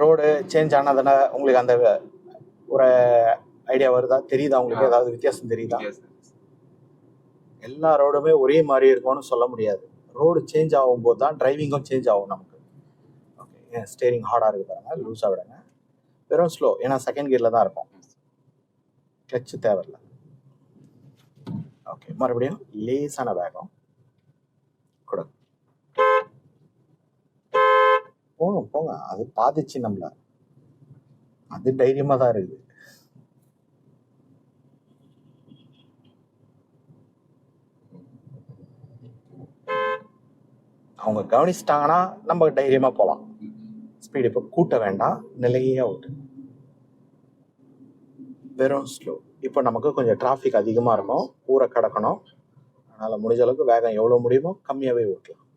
Road change ஆனதுனா உங்களுக்கு அந்த ஒரு ஐடியா வருதா? தெரியுதா உங்களுக்கு? ஏதாவது வித்தியாசம் தெரியுதா? எல்லா ரோடுமே ஒரே மாதிரி இருக்கும்னு சொல்ல முடியாது. ரோடு சேஞ்ச் ஆகும்போது தான் டிரைவிங்கும் சேஞ்ச் ஆகும் நமக்கு. ஓகே, ஏன் ஸ்டேரிங் ஹார்டாக இருக்குது பாருங்க, லூஸாக விடுங்க. வெறும் ஸ்லோ, ஏன்னா செகண்ட் கியரில் தான் இருக்கும். கிளச்சு தேவையில்லை. ஓகே, மறுபடியும் லேசான வேகம் கொடுங்க. போங்க போங்க, அது பாதிச்சு நம்மள, அது தைரியமாக தான் இருக்குது. அவங்க கவனிச்சிட்டாங்கன்னா நம்ம தைரியமாக போகலாம். ஸ்பீடு இப்போ கூட்ட வேண்டாம், நிலையே விட்டு வெறும் ஸ்லோ. இப்போ நமக்கு கொஞ்சம் டிராஃபிக் அதிகமாக இருக்கும், ஊரை கடக்கணும். அதனால் முடிஞ்ச அளவுக்கு வேகம் எவ்வளோ முடியுமோ கம்மியாகவே ஓட்டலாம்.